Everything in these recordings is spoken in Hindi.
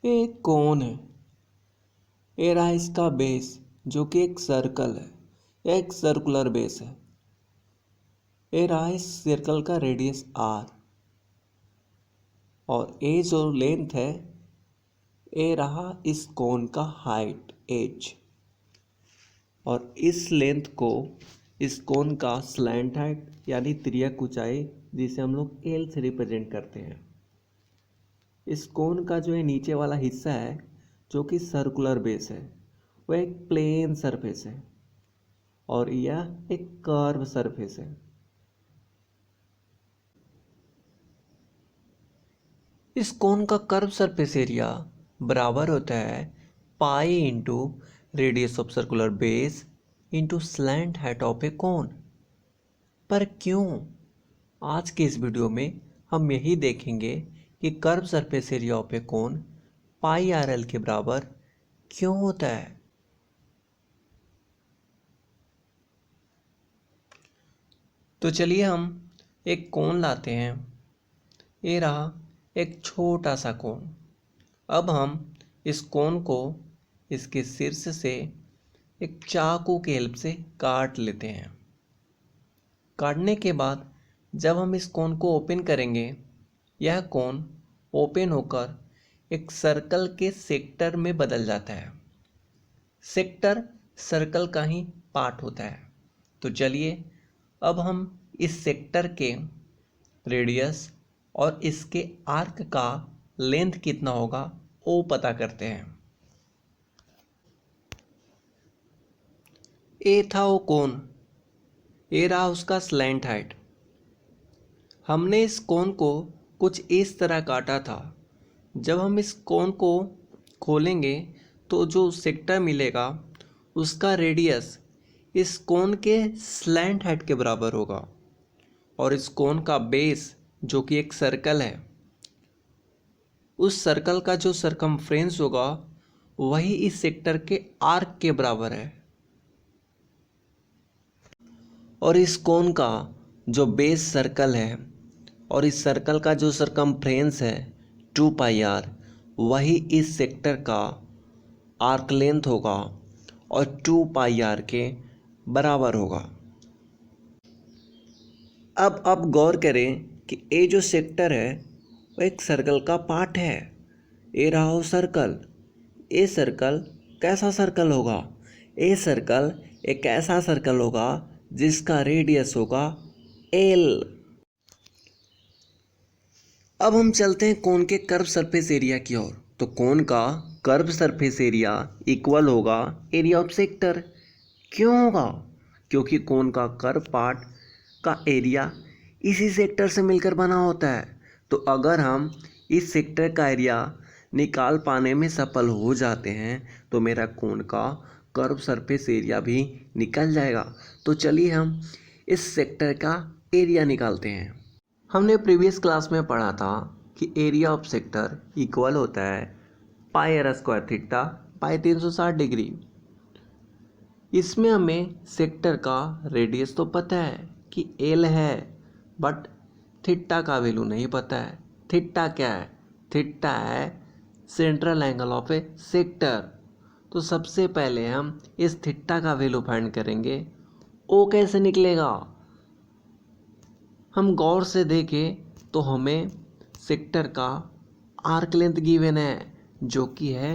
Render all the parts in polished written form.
ये एक कोन है। ये रहा इसका बेस जो कि एक सर्कल है या एक सर्कुलर बेस है। ये रहा इस सर्कल का रेडियस आर और ये जो लेंथ है ये रहा इस कोन का हाइट एच और इस लेंथ को इस कोन का स्लैंट हाइट यानी तिर्यक ऊंचाई जिसे हम लोग एल से रिप्रेजेंट करते हैं। इस कोन का जो है नीचे वाला हिस्सा है जो कि सर्कुलर बेस है वह एक प्लेन सरफेस है और यह एक कर्व सरफेस है। इस कोन का कर्व सरफेस एरिया बराबर होता है pi into radius of circular base into slant height of a cone. पर क्यों? आज के इस वीडियो में हम यही देखेंगे कि curve surface area of a cone pi R L के बराबर क्यों होता है। तो चलिए हम एक कोन लाते हैं। ये रहा एक छोटा सा कोन। अब हम इस कोन को इसके शीर्ष से एक चाकू की हेल्प से काट लेते हैं। काटने के बाद जब हम इस कोन को ओपन करेंगे यह कोन ओपन होकर एक सर्कल के सेक्टर में बदल जाता है। सेक्टर सर्कल का ही पार्ट होता है। तो चलिए अब हम इस सेक्टर के रेडियस और इसके आर्क का लेंथ कितना होगा वो पता करते हैं। ए था वो कोन, ये रहा उसका स्लैंट हाइट। हमने इस कोन को कुछ इस तरह काटा था। जब हम इस कोन को खोलेंगे तो जो सेक्टर मिलेगा उसका रेडियस इस कोन के स्लैंट हाइट के बराबर होगा और इस कोन का बेस जो कि एक सर्कल है उस सर्कल का जो सरकमफ्रेंस होगा वही इस सेक्टर के आर्क के बराबर है और इस कोन का जो बेस सर्कल है और इस सर्कल का जो सरकमफ्रेंस है 2 पाई आर वही इस सेक्टर का आर्क लेंथ होगा और 2 पाई आर के बराबर होगा। अब आप गौर करें कि ये जो सेक्टर है वो एक सर्कल का पार्ट है। ये रहा हो सर्कल। ये सर्कल कैसा सर्कल होगा? ये सर्कल एक ऐसा सर्कल होगा जिसका रेडियस होगा एल। अब हम चलते हैं कोन के कर्व सरफेस एरिया की ओर। तो कोन का कर्व सरफेस एरिया इक्वल होगा एरिया ऑफ सेक्टर। क्यों होगा? क्योंकि कोन का कर्व पार्ट का एरिया इसी सेक्टर से मिलकर बना होता है। तो अगर हम इस सेक्टर का एरिया निकाल पाने में सफल हो जाते हैं तो मेरा कोन का कर्व सरफेस एरिया भी निकल जाएगा। तो चलिए हम इस सेक्टर का एरिया निकालते हैं। हमने प्रीवियस क्लास में पढ़ा था कि एरिया ऑफ सेक्टर इक्वल होता है pi r square theta by 360 degree. इसमें हमें सेक्टर का रेडियस तो पता है कि एल है बट थीटा का वैल्यू नहीं पता है। थीटा क्या है? थीटा है central angle of A sector. तो सबसे पहले हम इस थीटा का वैल्यू फाइंड करेंगे। ओ कैसे निकलेगा? हम गौर से देखें तो हमें सेक्टर का आर्क लेंथ गिवन है जो कि है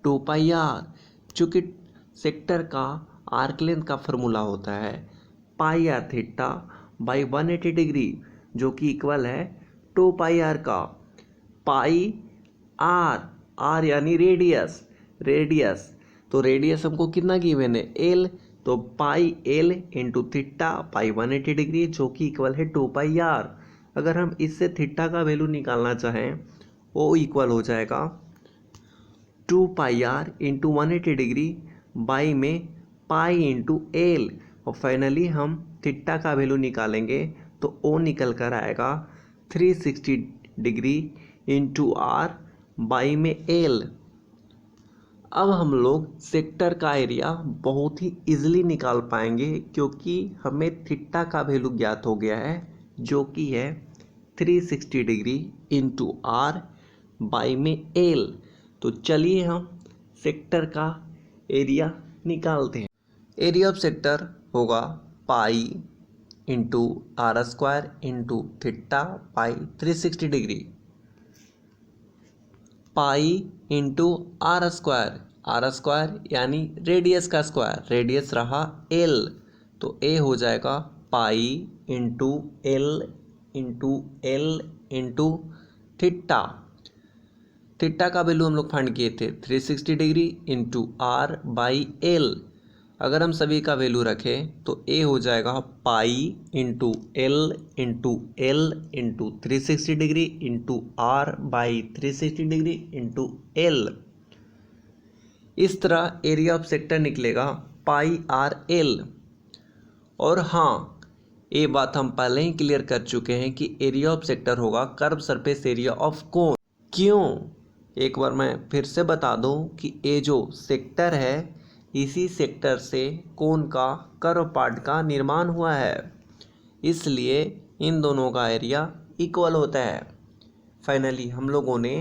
2 पाई आर। चूँकि सेक्टर का आर्क लेंथ का फॉर्मूला होता है pi are theta by 180 degree जो कि इक्वल है 2 पाई आर का। पाई आर, आर यानी रेडियस तो रेडियस हमको कितना गिवन है? एल। तो पाई एल इंटू थीटा पाई 180 डिग्री जो कि इक्वल है 2 पाई आर। अगर हम इससे थीटा का वैल्यू निकालना चाहें वो इक्वल हो जाएगा 2 पाई आर इंटू 180 डिग्री बाई में पाई इंटू एल और फाइनली हम थीटा का वैल्यू निकालेंगे तो ओ निकल कर आएगा 360 डिग्री इंटू आर बाई में एल। अब हम लोग सेक्टर का एरिया बहुत ही इजीली निकाल पाएंगे क्योंकि हमें थीटा का वैल्यू ज्ञात हो गया है जो कि है 360 डिग्री इंटू आर बाई में एल। तो चलिए हम सेक्टर का एरिया निकालते हैं। एरिया ऑफ सेक्टर होगा pi into R square into theta pi 360 degree. Pi into R square यानी रेडियस का स्क्वायर, रेडियस रहा एल, तो ए हो जाएगा pi into L into theta. Theta का वैल्यू हम लोग फाइंड किए थे 360 degree into R by L. अगर हम सभी का वैल्यू रखें तो ए हो जाएगा pi into L into 360 degree into R by 360 degree into L. इस तरह एरिया ऑफ सेक्टर निकलेगा पाई आर एल। और हाँ, ये बात हम पहले ही क्लियर कर चुके हैं कि एरिया ऑफ सेक्टर होगा curve surface area of cone. क्यों? एक बार मैं फिर से बता दूं कि ये जो सेक्टर है, इसी सेक्टर से कोन का कर्व पार्ट का निर्माण हुआ है, इसलिए इन दोनों का एरिया इक्वल होता है। फाइनली हम लोगों ने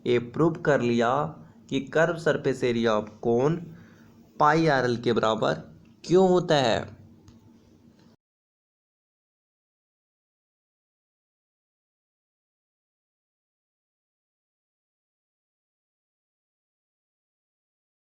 ये प्रूव कर लिया कि curve surface area of cone pi R L के बराबर क्यों होता है।